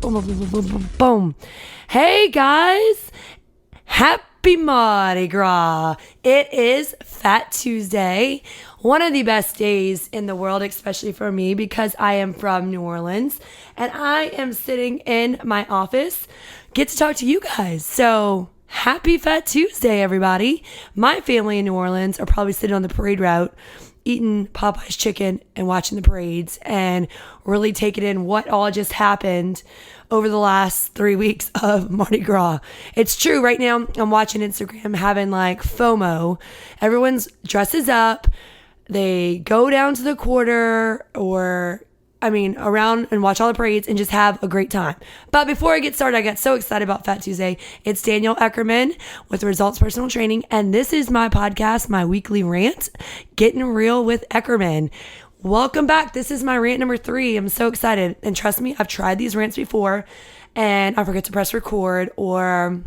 Boom, boom, boom, boom, boom, boom. Hey guys, happy Mardi Gras. It is Fat Tuesday, one of the best days in the world, especially for me because I am from New Orleans and I am sitting in my office, get to talk to you guys. So happy Fat Tuesday, everybody. My family in New Orleans are probably sitting on the parade route eating Popeye's chicken and watching the parades and really taking in what all just happened over the last 3 weeks of Mardi Gras. It's true. Right now, I'm watching Instagram having like FOMO. Everyone's dresses up. They go down to the quarter around and watch all the parades and just have a great time. But before I get started, I got so excited about Fat Tuesday. It's Danielle Eckerman with Results Personal Training, and this is my podcast, my weekly rant, Getting Real with Eckerman. Welcome back. This is my rant number 3. I'm so excited. And trust me, I've tried these rants before, and I forget to press record, or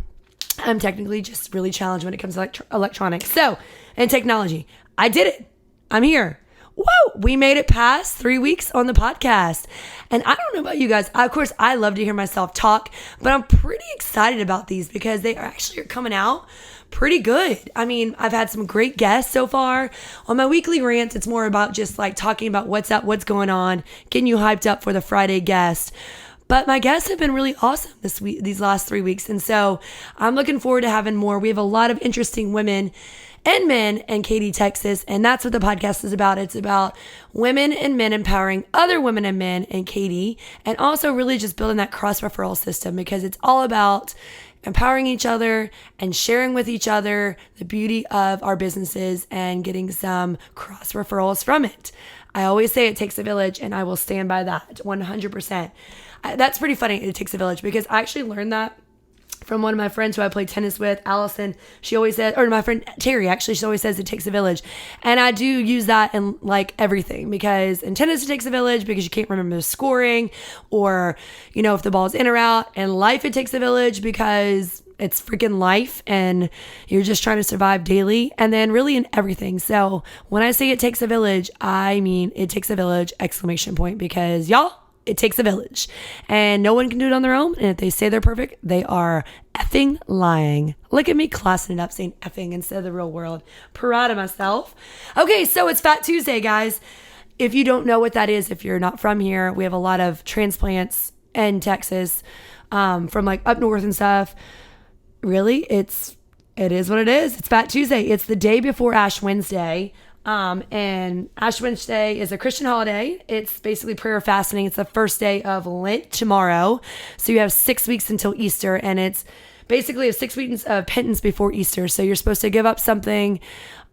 I'm technically just really challenged when it comes to electronics. So, and technology. I did it. I'm here. Whoa, we made it past 3 weeks on the podcast. And I don't know about you guys. Of course, I love to hear myself talk, but I'm pretty excited about these because they are coming out pretty good. I mean, I've had some great guests so far. On my weekly rants, it's more about just like talking about what's up, what's going on, getting you hyped up for the Friday guest. But my guests have been really awesome these last 3 weeks. And so I'm looking forward to having more. We have a lot of interesting women and men in Katy, Texas. And that's what the podcast is about. It's about women and men empowering other women and men in Katy, and also really just building that cross referral system, because it's all about empowering each other and sharing with each other the beauty of our businesses and getting some cross referrals from it. I always say it takes a village, and I will stand by that 100%. That's pretty funny. It takes a village, because I actually learned that from one of my friends who I played tennis with, Allison. She always said, or my friend Terry, actually, she always says it takes a village. And I do use that in like everything, because in tennis it takes a village because you can't remember the scoring, or, you know, if the ball's in or out. In life, it takes a village because it's freaking life and you're just trying to survive daily. And then really in everything. So when I say it takes a village, I mean it takes a village, ! Because y'all, it takes a village, and no one can do it on their own. And if they say they're perfect, they are effing lying. Look at me classing it up, saying effing instead of the real world. Proud of myself. Okay, so it's Fat Tuesday, guys. If you don't know what that is, if you're not from here, we have a lot of transplants in Texas, from like up north and stuff. Really, it is what it is. It's Fat Tuesday. It's the day before Ash Wednesday. And Ash Wednesday is a Christian holiday. It's basically prayer fasting. It's the first day of Lent tomorrow. So you have 6 weeks until Easter, and it's basically 6 weeks of penance before Easter. So you're supposed to give up something,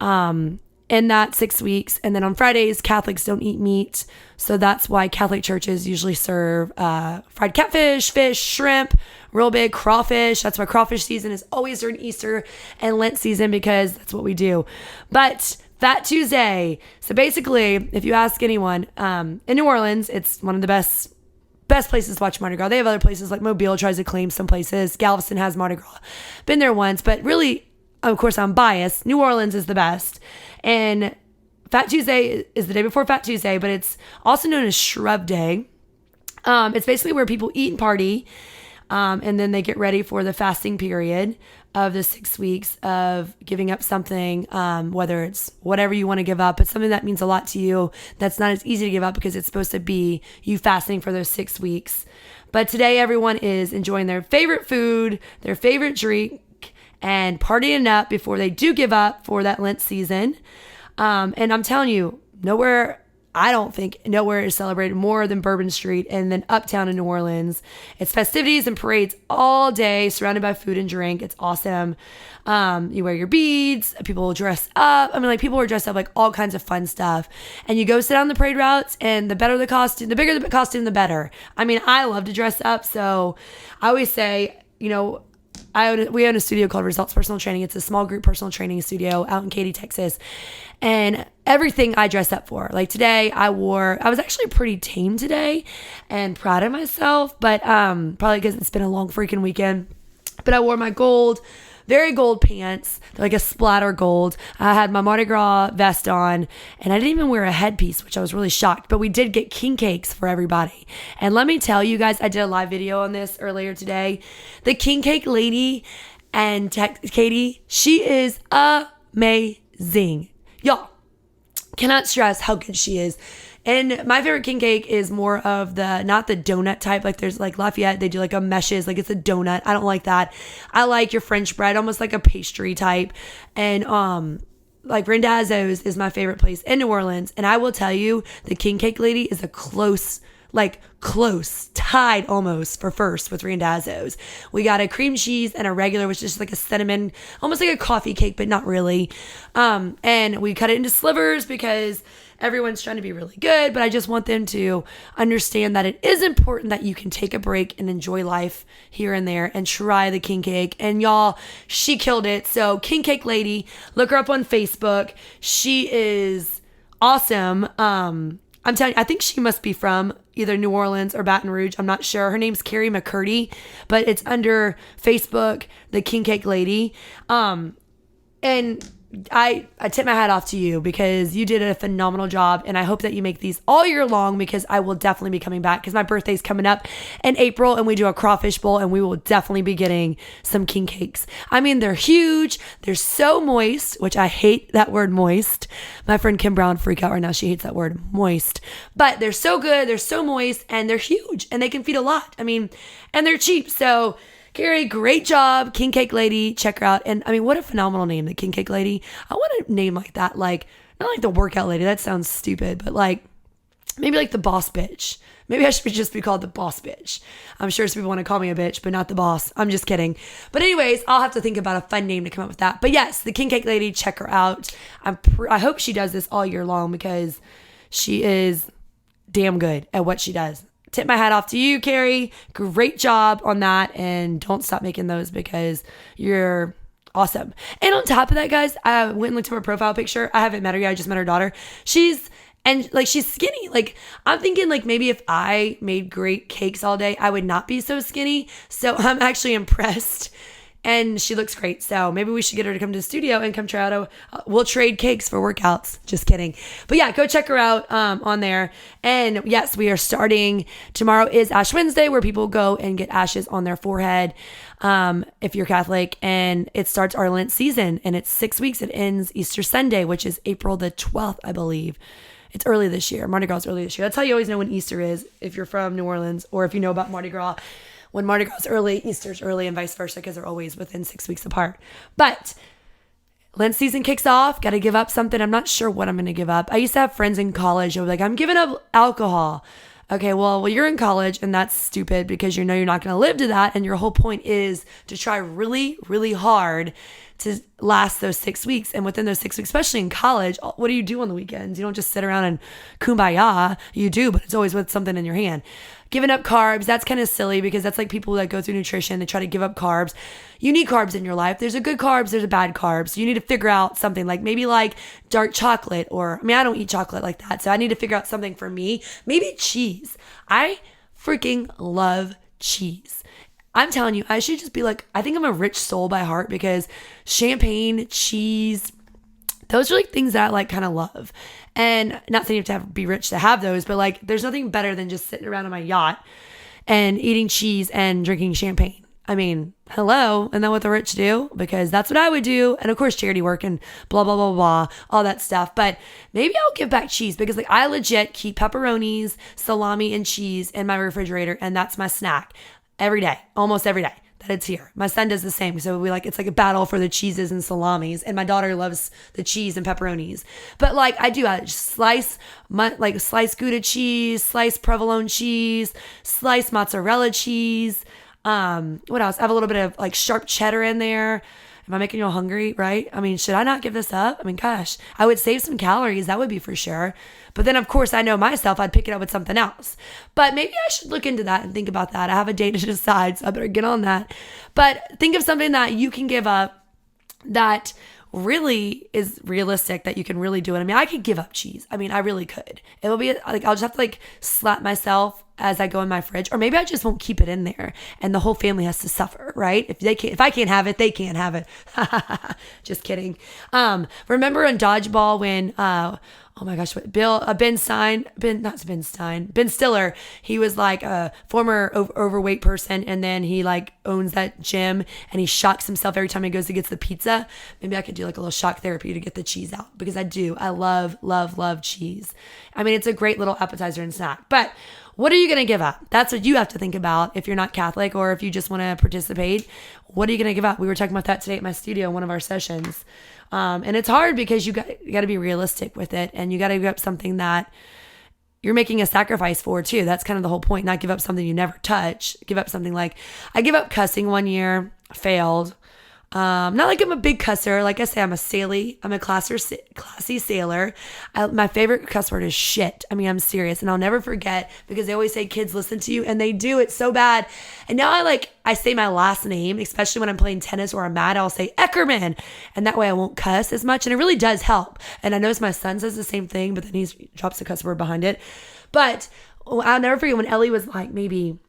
in that 6 weeks. And then on Fridays, Catholics don't eat meat. So that's why Catholic churches usually serve, fried catfish, fish, shrimp, real big crawfish. That's why crawfish season is always during Easter and Lent season, because that's what we do. But Fat Tuesday. So basically, if you ask anyone, in New Orleans, it's one of the best places to watch Mardi Gras. They have other places, like Mobile tries to claim some places. Galveston has Mardi Gras. Been there once, but really, of course, I'm biased. New Orleans is the best. And Fat Tuesday is the day before Fat Tuesday, but it's also known as Shrub Day. It's basically where people eat and party, and then they get ready for the fasting period of the 6 weeks of giving up something, whether it's whatever you want to give up, but something that means a lot to you that's not as easy to give up, because it's supposed to be you fasting for those 6 weeks. But today, everyone is enjoying their favorite food, their favorite drink, and partying up before they do give up for that Lent season. And I'm telling you, I don't think nowhere is celebrated more than Bourbon Street and then uptown in New Orleans. It's festivities and parades all day, surrounded by food and drink. It's awesome. You wear your beads. People dress up. I mean, like, people are dressed up like all kinds of fun stuff. And you go sit on the parade routes, and the bigger the costume, the better. I mean, I love to dress up. So I always say, you know, we own a studio called Results Personal Training. It's a small group personal training studio out in Katy, Texas. And everything I dress up for. Like today, I was actually pretty tame today and proud of myself, but probably because it's been a long freaking weekend. But I wore my gold very gold pants. They're like a splatter gold. I had my Mardi Gras vest on, and I didn't even wear a headpiece, which I was really shocked. But we did get king cakes for everybody. And let me tell you guys, I did a live video on this earlier today. The king cake lady and Katy, she is amazing. Y'all, cannot stress how good she is. And my favorite king cake is more of not the donut type. Like there's like Lafayette, they do like a meshes, like it's a donut. I don't like that. I like your French bread, almost like a pastry type. And like Randazzo's is my favorite place in New Orleans. And I will tell you, the king cake lady is a close, tied almost for first with Randazzo's. We got a cream cheese and a regular, which is just like a cinnamon, almost like a coffee cake, but not really. And we cut it into slivers because everyone's trying to be really good, but I just want them to understand that it is important that you can take a break and enjoy life here and there and try the king cake. And y'all, she killed it. So king cake lady, look her up on Facebook. She is awesome. I'm telling you, I think she must be from either New Orleans or Baton Rouge. I'm not sure. Her name's Carrie McCurdy, but it's under Facebook, the king cake lady. And I tip my hat off to you because you did a phenomenal job, and I hope that you make these all year long because I will definitely be coming back because my birthday's coming up in April and we do a crawfish bowl and we will definitely be getting some king cakes. I mean, they're huge. They're so moist, which I hate that word moist. My friend Kim Brown freak out right now. She hates that word moist, but they're so good. They're so moist and they're huge and they can feed a lot. I mean, and they're cheap. So Carrie, great job. King Cake Lady, check her out. And I mean, what a phenomenal name, the King Cake Lady. I want a name like that, like, not like the workout lady. That sounds stupid, but like, maybe like the boss bitch. Maybe I should just be called the boss bitch. I'm sure some people want to call me a bitch, but not the boss. I'm just kidding. But anyways, I'll have to think about a fun name to come up with that. But yes, the King Cake Lady, check her out. I hope she does this all year long because she is damn good at what she does. Tip my hat off to you, Carrie. Great job on that. And don't stop making those because you're awesome. And on top of that, guys, I went and looked at her profile picture. I haven't met her yet. I just met her daughter. She's skinny. Like, I'm thinking like maybe if I made great cakes all day, I would not be so skinny. So I'm actually impressed. And she looks great. So maybe we should get her to come to the studio and come try out we'll trade cakes for workouts. Just kidding. But yeah, go check her out on there. And yes, we are starting. Tomorrow is Ash Wednesday where people go and get ashes on their forehead if you're Catholic. And it starts our Lent season. And it's 6 weeks. It ends Easter Sunday, which is April the 12th, I believe. It's early this year. Mardi Gras is early this year. That's how you always know when Easter is if you're from New Orleans or if you know about Mardi Gras. When Mardi Gras is early, Easter's early, and vice versa, because they're always within 6 weeks apart. But Lent season kicks off. Got to give up something. I'm not sure what I'm going to give up. I used to have friends in college who were like, I'm giving up alcohol. Okay, well, you're in college, and that's stupid because you know you're not going to live to that. And your whole point is to try really, really hard to last those 6 weeks. And within those 6 weeks, especially in college, what do you do on the weekends? You don't just sit around and kumbaya. You do, but it's always with something in your hand. Giving up carbs, that's kind of silly because that's like people that go through nutrition, they try to give up carbs. You need carbs in your life. There's a good carbs, there's a bad carbs. So you need to figure out something like maybe like dark chocolate or, I don't eat chocolate like that. So I need to figure out something for me. Maybe cheese. I freaking love cheese. I'm telling you, I should just be like, I think I'm a rich soul by heart because champagne, cheese, those are like things that I like kind of love. And not saying you have to be rich to have those, but like there's nothing better than just sitting around on my yacht and eating cheese and drinking champagne. I mean, hello, isn't that what the rich do? Because that's what I would do. And of course, charity work and blah, blah, blah, blah, all that stuff. But maybe I'll give back cheese because like I legit keep pepperonis, salami, and cheese in my refrigerator. And that's my snack every day, almost every day that it's here. My son does the same. So it's like a battle for the cheeses and salamis. And my daughter loves the cheese and pepperonis. But like I just slice Gouda cheese, slice provolone cheese, slice mozzarella cheese. What else? I have a little bit of like sharp cheddar in there. Am I making you all hungry, right? I mean, should I not give this up? I mean, gosh, I would save some calories. That would be for sure. But then, of course, I know myself. I'd pick it up with something else. But maybe I should look into that and think about that. I have a day to decide, so I better get on that. But think of something that you can give up that really is realistic that you can really do it. I mean, I could give up cheese. I mean, I really could. It'll be like, I'll just have to like slap myself as I go in my fridge, or maybe I just won't keep it in there and the whole family has to suffer, right? If I can't have it, they can't have it. Just kidding. Remember in dodgeball when, oh my gosh, Ben Stiller, he was like a former overweight person, and then he like owns that gym, and he shocks himself every time he goes to get the pizza. Maybe I could do like a little shock therapy to get the cheese out, because I love, love, love cheese. I mean, it's a great little appetizer and snack. But what are you going to give up? That's what you have to think about if you're not Catholic, or if you just want to participate. What are you going to give up? We were talking about that today at my studio in one of our sessions. And it's hard because you got to be realistic with it, and you got to give up something that you're making a sacrifice for too. That's kind of the whole point. Not give up something you never touch. Give up something like, I give up cussing one year, failed. Not like I'm a big cusser. Like I say, I'm a classy sailor. My favorite cuss word is shit. I mean, I'm serious. And I'll never forget, because they always say kids listen to you, and they do. It's so bad. And now I say my last name, especially when I'm playing tennis or I'm mad, I'll say Eckerman. And that way I won't cuss as much. And it really does help. And I notice my son says the same thing, but then he drops the cuss word behind it. But I'll never forget when Ellie was like maybe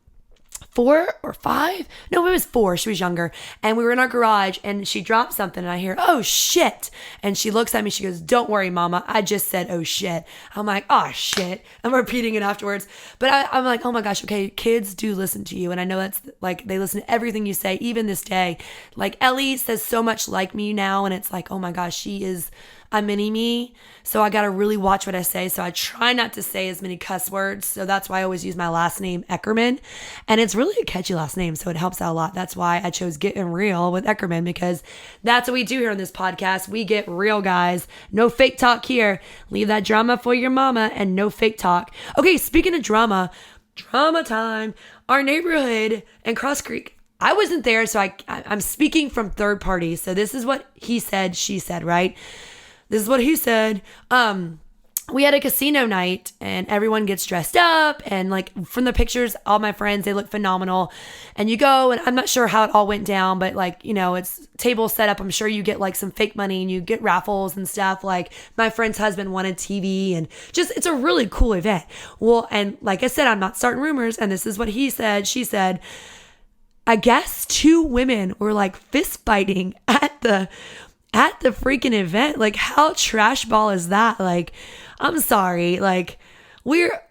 4 or 5. No, it was 4. She was younger. And we were in our garage, and she dropped something, and I hear, oh shit. And she looks at me, she goes, don't worry, mama. I just said, oh shit. I'm like, oh shit. I'm repeating it afterwards. But I'm like, oh my gosh, okay, kids do listen to you. And I know that's like, they listen to everything you say, even this day. Like Ellie says so much like me now, and it's like, oh my gosh, she is a mini me. So I got to really watch what I say. So I try not to say as many cuss words. So that's why I always use my last name, Eckerman. And it's really a catchy last name, so it helps out a lot. That's why I chose Getting Real with Eckerman, because that's what we do here on this podcast. We get real, guys. No fake talk here. Leave that drama for your mama, and no fake talk. Okay, speaking of drama time. Our neighborhood in Cross Creek, I wasn't there, so I'm speaking from third party. So this is what he said, she said, right? This is what he said. We had a casino night, and everyone gets dressed up, and like from the pictures, all my friends, they look phenomenal. And you go, and I'm not sure how it all went down, but like, you know, it's table set up. I'm sure you get like some fake money, and you get raffles and stuff. Like my friend's husband wanted TV, and just, it's a really cool event. Well, and like I said, I'm not starting rumors, and this is what he said, she said, I guess 2 women were like fist fighting at the freaking event. Like, how trash ball is that? Like, I'm sorry. Like,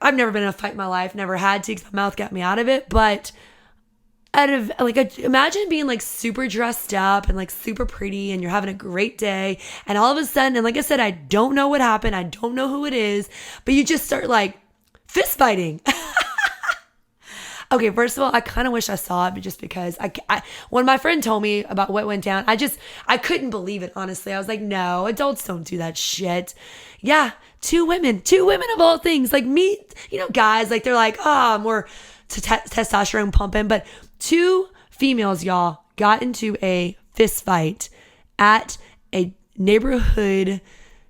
I've never been in a fight in my life, never had to, because my mouth got me out of it. But imagine being like super dressed up and like super pretty, and you're having a great day, and all of a sudden, and like I said, I don't know what happened, I don't know who it is, but you just start like fist fighting. Okay, first of all, I kind of wish I saw it, but just because when my friend told me about what went down, I couldn't believe it, honestly. I was like, no, adults don't do that shit. Yeah, 2 women of all things, like me, you know, guys, like they're like, oh, more testosterone pumping, but 2 females, y'all, got into a fist fight at a neighborhood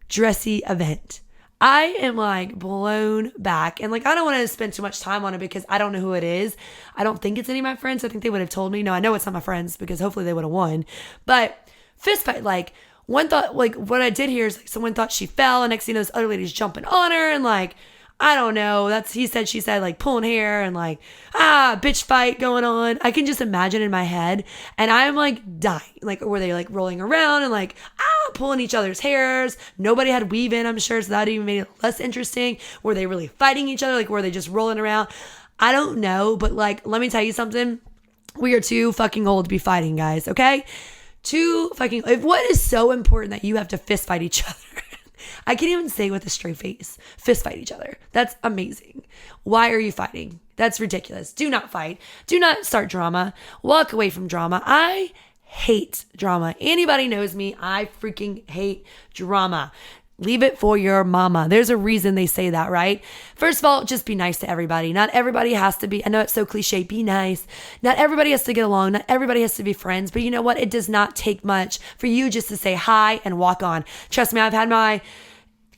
dressy event. I am like blown back, and like I don't want to spend too much time on it because I don't know who it is. I don't think it's any of my friends. I think they would have told me. No, I know it's not my friends, because hopefully they would have won. But fist fight, like one thought, like what I did here is like someone thought she fell, and next thing you know, this other lady's jumping on her, and like I don't know. That's he said, she said, like pulling hair, and like bitch fight going on. I can just imagine in my head, and I'm like dying. Like were they like rolling around and like pulling each other's hairs? Nobody had weave in, I'm sure, so that even made it less interesting. Were they really fighting each other? Like were they just rolling around? I don't know, but like let me tell you something. We are too fucking old to be fighting, guys. Okay, what is so important that you have to fist fight each other? I can't even say with a straight face, fist fight each other. That's amazing. Why are you fighting? That's ridiculous. Do not fight. Do not start drama. Walk away from drama. I hate drama. Anybody knows me. I freaking hate drama. Leave it for your mama. There's a reason they say that, right? First of all, just be nice to everybody. Not everybody has to be, I know it's so cliche, be nice. Not everybody has to get along. Not everybody has to be friends. But you know what? It does not take much for you just to say hi and walk on. Trust me, I've had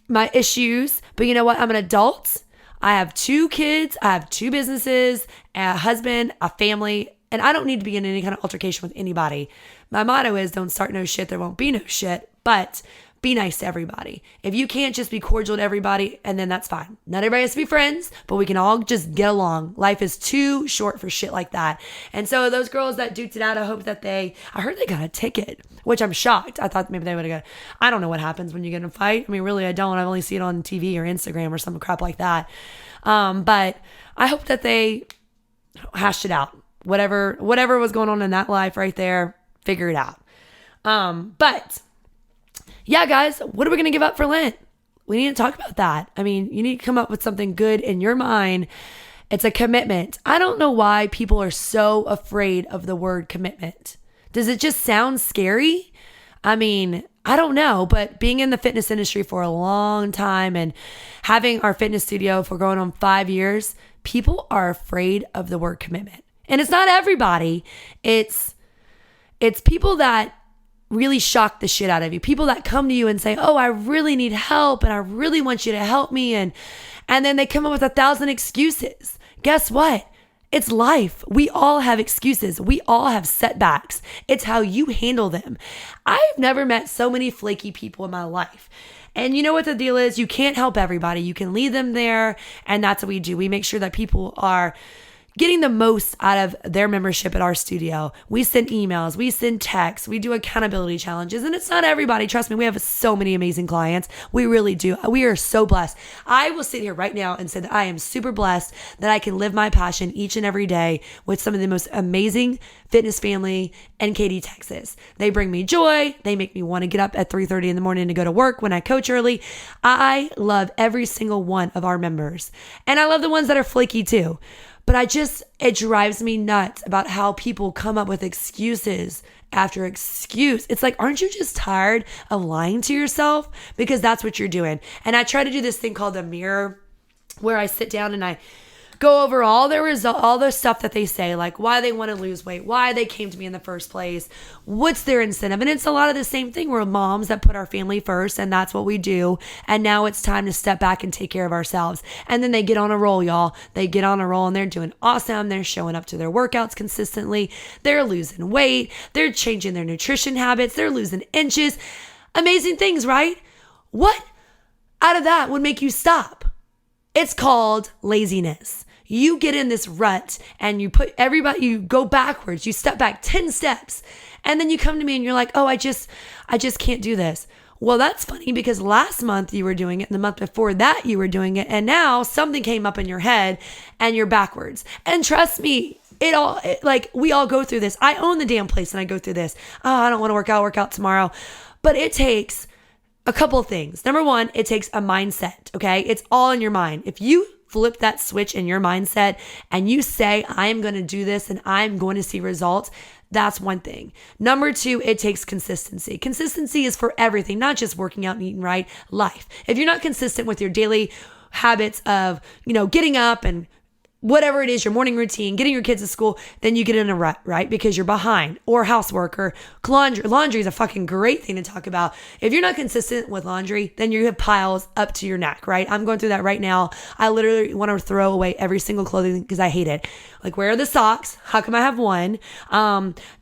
my issues, but you know what? I'm an adult. I have 2 kids. I have 2 businesses, a husband, a family. And I don't need to be in any kind of altercation with anybody. My motto is don't start no shit, there won't be no shit, but be nice to everybody. If you can't just be cordial to everybody, and then that's fine. Not everybody has to be friends, but we can all just get along. Life is too short for shit like that. And so those girls that duked it out, I hope that I heard they got a ticket, which I'm shocked. I thought maybe they would have got, I don't know what happens when you get in a fight. I mean, really, I don't. I've only seen it on TV or Instagram or some crap like that. But I hope that they hashed it out. Whatever was going on in that life right there, figure it out. But yeah, guys, what are we going to give up for Lent? We need to talk about that. I mean, you need to come up with something good in your mind. It's a commitment. I don't know why people are so afraid of the word commitment. Does it just sound scary? I mean, I don't know, but being in the fitness industry for a long time and having our fitness studio for going on 5 years, people are afraid of the word commitment. And it's not everybody. It's people that really shock the shit out of you. People that come to you and say, oh, I really need help and I really want you to help me. And then they come up with 1,000 excuses. Guess what? It's life. We all have excuses. We all have setbacks. It's how you handle them. I've never met so many flaky people in my life. And you know what the deal is? You can't help everybody. You can lead them there. And that's what we do. We make sure that people are getting the most out of their membership at our studio. We send emails, we send texts, we do accountability challenges, and it's not everybody. Trust me, we have so many amazing clients. We really do. We are so blessed. I will sit here right now and say that I am super blessed that I can live my passion each and every day with some of the most amazing fitness family in Katy, Texas. They bring me joy. They make me want to get up at 3:30 in the morning to go to work when I coach early. I love every single one of our members, and I love the ones that are flaky too. But it drives me nuts about how people come up with excuses after excuse. It's like, aren't you just tired of lying to yourself? Because that's what you're doing. And I try to do this thing called the mirror, where I sit down and I go over all the stuff that they say, like why they want to lose weight, why they came to me in the first place, what's their incentive. And it's a lot of the same thing. We're moms that put our family first, and that's what we do. And now it's time to step back and take care of ourselves. And then they get on a roll, y'all. They get on a roll and they're doing awesome. They're showing up to their workouts consistently. They're losing weight. They're changing their nutrition habits. They're losing inches. Amazing things, right? What out of that would make you stop? It's called laziness. You get in this rut and you go backwards, you step back 10 steps, and then you come to me and you're like, oh, I just can't do this. Well, that's funny because last month you were doing it and the month before that you were doing it. And now something came up in your head and you're backwards. And trust me, we all go through this. I own the damn place and I go through this. Oh, I don't want to work out tomorrow. But it takes a couple of things. Number one, it takes a mindset. Okay. It's all in your mind. If you flip that switch in your mindset and you say, I am going to do this and I'm going to see results, that's one thing. Number two, it takes consistency. Consistency is for everything, not just working out and eating right, life. If you're not consistent with your daily habits of, getting up and whatever it is, your morning routine, getting your kids to school, then you get in a rut, right? Because you're behind, or housework, or laundry. Laundry is a fucking great thing to talk about. If you're not consistent with laundry, then you have piles up to your neck, right? I'm going through that right now. I literally want to throw away every single clothing because I hate it. Like, where are the socks? How come I have one?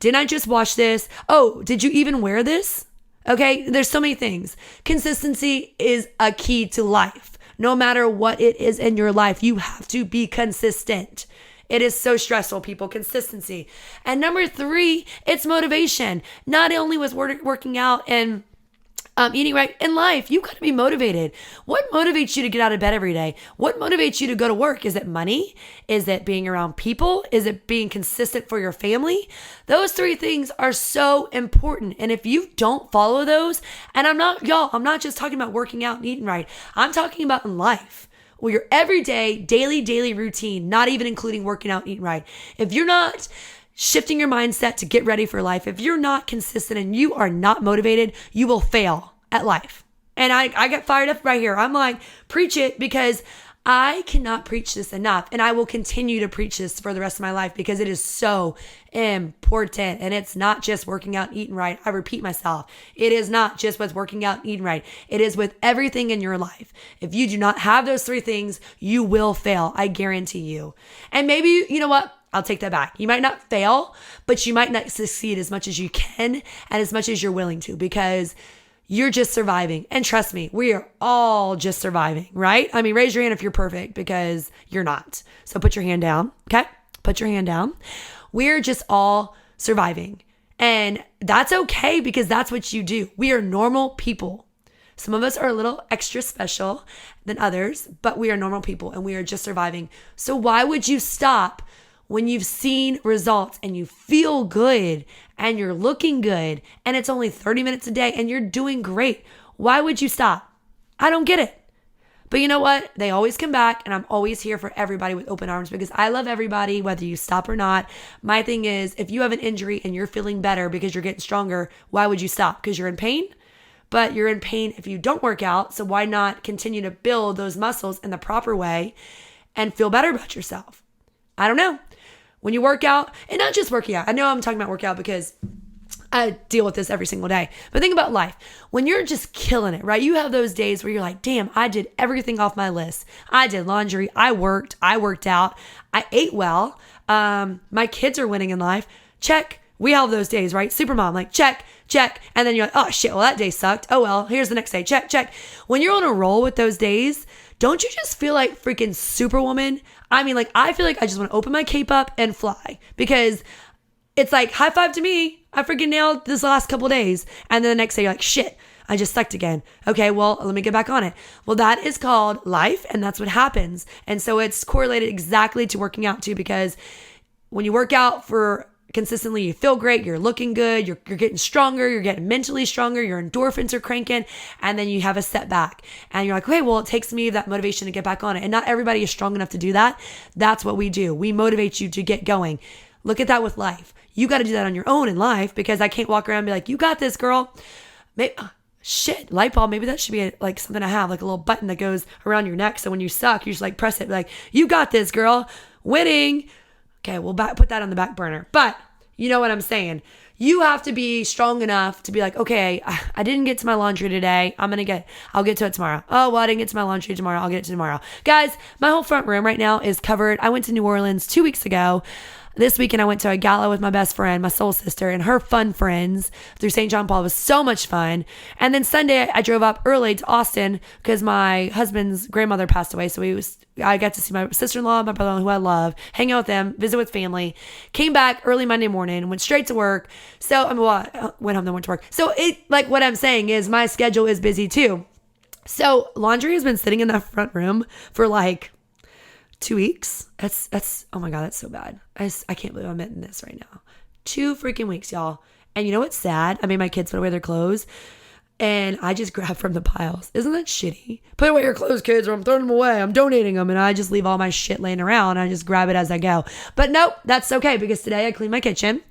Didn't I just wash this? Oh, did you even wear this? Okay, there's so many things. Consistency is a key to life. No matter what it is in your life, you have to be consistent. It is so stressful, people. Consistency. And number three, it's motivation. Not only with working out and eating right in life, you got to be motivated. What motivates you to get out of bed every day? What motivates you to go to work? Is it money? Is it being around people? Is it being consistent for your family? Those three things are so important. And if you don't follow those, and I'm not just talking about working out and eating right. I'm talking about in life. Well, your everyday, daily routine, not even including working out and eating right. If you're not shifting your mindset to get ready for life, if you're not consistent and you are not motivated, you will fail at life. And I get fired up right here. I'm like, preach it, because I cannot preach this enough. And I will continue to preach this for the rest of my life because it is so important. And it's not just working out and eating right. I repeat myself. It is not just with working out and eating right. It is with everything in your life. If you do not have those three things, you will fail. I guarantee you. And maybe, you know what? I'll take that back. You might not fail, but you might not succeed as much as you can and as much as you're willing to, because you're just surviving. And trust me, we are all just surviving, right? I mean, raise your hand if you're perfect, because you're not. So put your hand down, okay? Put your hand down. We're just all surviving. And that's okay, because that's what you do. We are normal people. Some of us are a little extra special than others, but we are normal people and we are just surviving. So why would you stop when you've seen results and you feel good and you're looking good and it's only 30 minutes a day and you're doing great? Why would you stop? I don't get it. But you know what? They always come back, and I'm always here for everybody with open arms, because I love everybody, whether you stop or not. My thing is, if you have an injury and you're feeling better because you're getting stronger, why would you stop? Because you're in pain? But you're in pain if you don't work out. So why not continue to build those muscles in the proper way and feel better about yourself? I don't know. When you work out, and not just working out. I know I'm talking about workout because I deal with this every single day. But think about life. When you're just killing it, right? You have those days where you're like, damn, I did everything off my list. I did laundry. I worked out. I ate well. My kids are winning in life. Check. We have those days, right? Supermom, like check. And then you're like, oh shit, well that day sucked. Oh well, here's the next day. Check. When you're on a roll with those days, don't you just feel like freaking Superwoman? I mean, like, I feel like I just want to open my cape up and fly, because it's like, high five to me. I freaking nailed this last couple days. And then the next day you're like, shit, I just sucked again. Okay, well, let me get back on it. Well, that is called life, and that's what happens. And so it's correlated exactly to working out too, because when you work out for consistently, you feel great, you're looking good, you're getting stronger, you're getting mentally stronger, your endorphins are cranking, and then you have a setback. And you're like, okay, well, it takes me that motivation to get back on it. And not everybody is strong enough to do that. That's what we do. We motivate you to get going. Look at that with life. You got to do that on your own in life, because I can't walk around and be like, you got this, girl. Shit, light bulb. Maybe that should be like something I have, like a little button that goes around your neck. So when you suck, you just like press it, like, you got this, girl. Winning. Okay, we'll put that on the back burner. But you know what I'm saying? You have to be strong enough to be like, okay, I didn't get to my laundry today. I'll get to it tomorrow. Oh, well, I didn't get to my laundry tomorrow. I'll get it to tomorrow. Guys, my whole front room right now is covered. I went to New Orleans 2 weeks ago. This weekend, I went to a gala with my best friend, my soul sister, and her fun friends through St. John Paul. It was so much fun. And then Sunday, I drove up early to Austin because my husband's grandmother passed away. So I got to see my sister-in-law, my brother-in-law, who I love, hang out with them, visit with family. Came back early Monday morning, went straight to work. So I went home, then went to work. So what I'm saying is my schedule is busy too. So laundry has been sitting in the front room for like 2 weeks. That's oh my God, that's so bad. I can't believe I'm admitting this right now. 2 freaking weeks, y'all. And you know what's sad? I made my kids put away their clothes, and I just grab from the piles. Isn't that shitty? Put away your clothes, kids, or I'm throwing them away. I'm donating them. And I just leave all my shit laying around, and I just grab it as I go. But nope, that's okay, because today I cleaned my kitchen,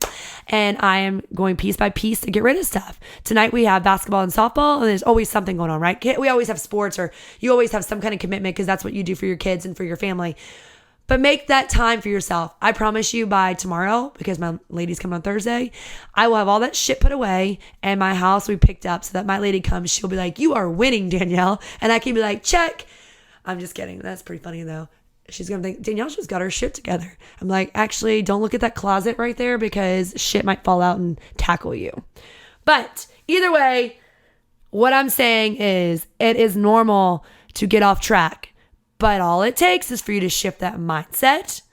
and I am going piece by piece to get rid of stuff. Tonight we have basketball and softball, and there's always something going on, right? We always have sports, or you always have some kind of commitment, because that's what you do for your kids and for your family. But make that time for yourself. I promise you, by tomorrow, because my lady's coming on Thursday, I will have all that shit put away and my house will be picked up, so that my lady comes, she'll be like, you are winning, Danielle. And I can be like, check. I'm just kidding. That's pretty funny though. She's going to think, Danielle just got her shit together. I'm like, actually, don't look at that closet right there, because shit might fall out and tackle you. But either way, what I'm saying is, it is normal to get off track. But all it takes is for you to shift that mindset,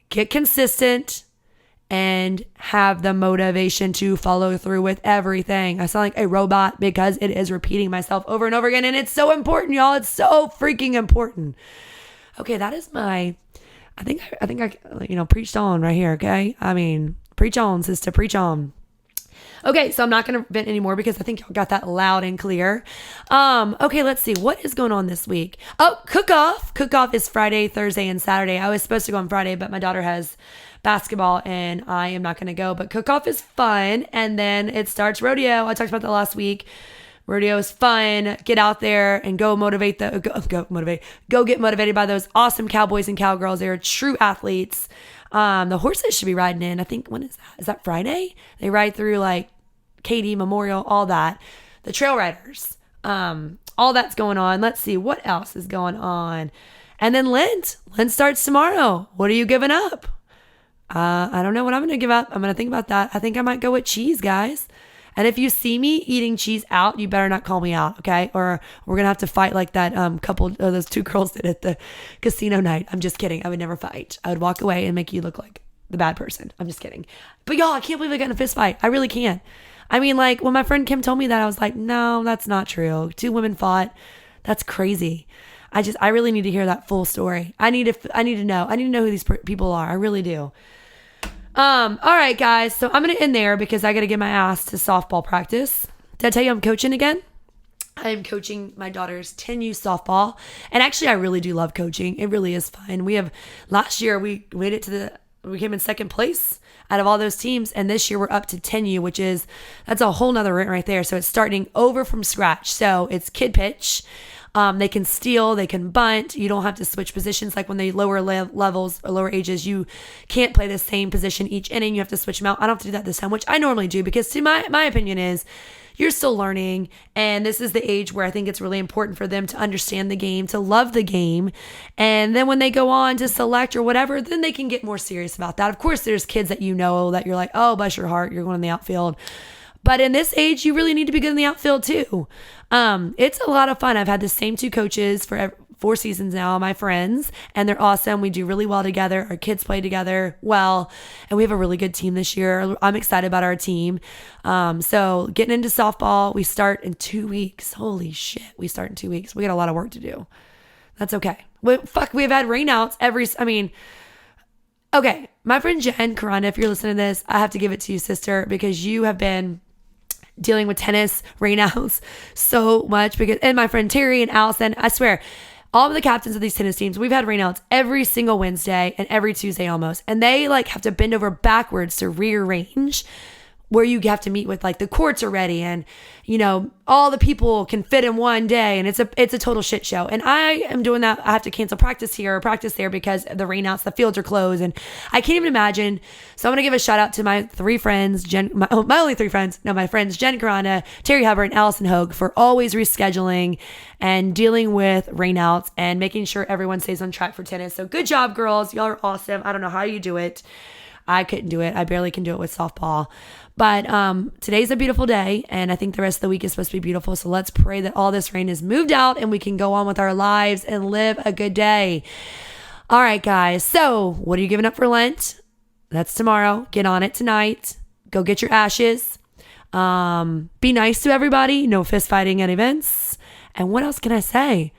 get consistent, and have the motivation to follow through with everything. I sound like a robot because it is repeating myself over and over again. And it's so important, y'all. It's so freaking important. Okay, that is I think I preached on right here, okay? I mean, preach on, sister, preach on. Okay, so I'm not going to vent anymore, because I think y'all got that loud and clear. Okay, let's see. What is going on this week? Oh, cook-off. Cook-off is Friday, Thursday, and Saturday. I was supposed to go on Friday, but my daughter has basketball, and I am not going to go. But cook-off is fun, and then it starts rodeo. I talked about that last week. Rodeo is fun. Get out there and go get motivated by those awesome cowboys and cowgirls. They're true athletes. The horses should be riding in. I think, when is that? Is that Friday? They ride through like Katy, Memorial, all that. The trail riders. All that's going on. Let's see what else is going on. And then Lent. Lent starts tomorrow. What are you giving up? I don't know what I'm going to give up. I'm going to think about that. I think I might go with cheese, guys. And if you see me eating cheese out, you better not call me out, okay? Or we're going to have to fight like that those two girls did at the casino night. I'm just kidding. I would never fight. I would walk away and make you look like the bad person. I'm just kidding. But y'all, I can't believe I got in a fist fight. I really can't. I mean, like when my friend Kim told me that, I was like, no, that's not true. 2 women fought. That's crazy. I really need to hear that full story. I need to know who these people are. I really do. All right, guys. So I'm going to end there because I got to get my ass to softball practice. Did I tell you I'm coaching again? I am coaching my daughter's 10U softball. And actually, I really do love coaching. It really is fun. Last year, we came in second place out of all those teams. And this year we're up to 10U, that's a whole nother rent right there. So it's starting over from scratch. So it's kid pitch. They can steal, they can bunt. You don't have to switch positions. Like when they lower levels or lower ages, you can't play the same position each inning. You have to switch them out. I don't have to do that this time, which I normally do because to my opinion is you're still learning. And this is the age where I think it's really important for them to understand the game, to love the game. And then when they go on to select or whatever, then they can get more serious about that. Of course, there's kids that you know that you're like, oh, bless your heart, you're going in the outfield. But in this age, you really need to be good in the outfield too. It's a lot of fun. I've had the same 2 coaches for 4 seasons now, my friends, and they're awesome. We do really well together. Our kids play together well, and we have a really good team this year. I'm excited about our team. So getting into softball, we start in 2 weeks. Holy shit, we start in 2 weeks. We got a lot of work to do. That's okay. We've had rainouts okay. My friend Jen Karanda, if you're listening to this, I have to give it to you, sister, because you have been dealing with tennis rainouts so much and my friend Terry and Allison, I swear, all of the captains of these tennis teams, we've had rainouts every single Wednesday and every Tuesday almost. And they have to bend over backwards to rearrange where you have to meet with the courts are ready and, all the people can fit in one day and it's a total shit show. And I am doing that. I have to cancel practice here or practice there because the rainouts, the fields are closed and I can't even imagine. So I'm going to give a shout out to my 3 friends, my only 3 friends. No, my friends, Jen Karanda, Terry Hubbard, and Allison Hogue for always rescheduling and dealing with rainouts and making sure everyone stays on track for tennis. So good job, girls. Y'all are awesome. I don't know how you do it. I couldn't do it. I barely can do it with softball. But today's a beautiful day, and I think the rest of the week is supposed to be beautiful. So let's pray that all this rain is moved out and we can go on with our lives and live a good day. All right, guys. So what are you giving up for Lent? That's tomorrow. Get on it tonight. Go get your ashes. Be nice to everybody. No fist fighting at events. And what else can I say?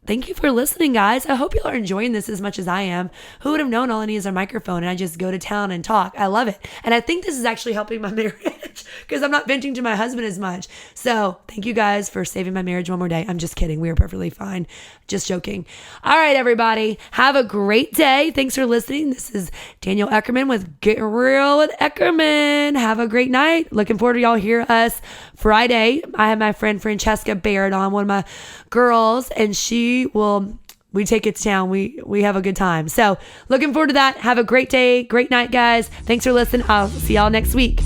Thank you for listening, guys. I hope y'all are enjoying this as much as I am. Who would have known all I need is a microphone and I just go to town and talk? I love it. And I think this is actually helping my marriage because I'm not venting to my husband as much. So thank you guys for saving my marriage one more day. I'm just kidding. We are perfectly fine. Just joking. All right, everybody. Have a great day. Thanks for listening. This is Danielle Eckerman with Get Real with Eckerman. Have a great night. Looking forward to y'all hear us Friday. I have my friend Francesca Baird on, one of my girls, and we take it to town. We have a good time. So looking forward to that. Have a great day. Great night, guys. Thanks for listening. I'll see y'all next week.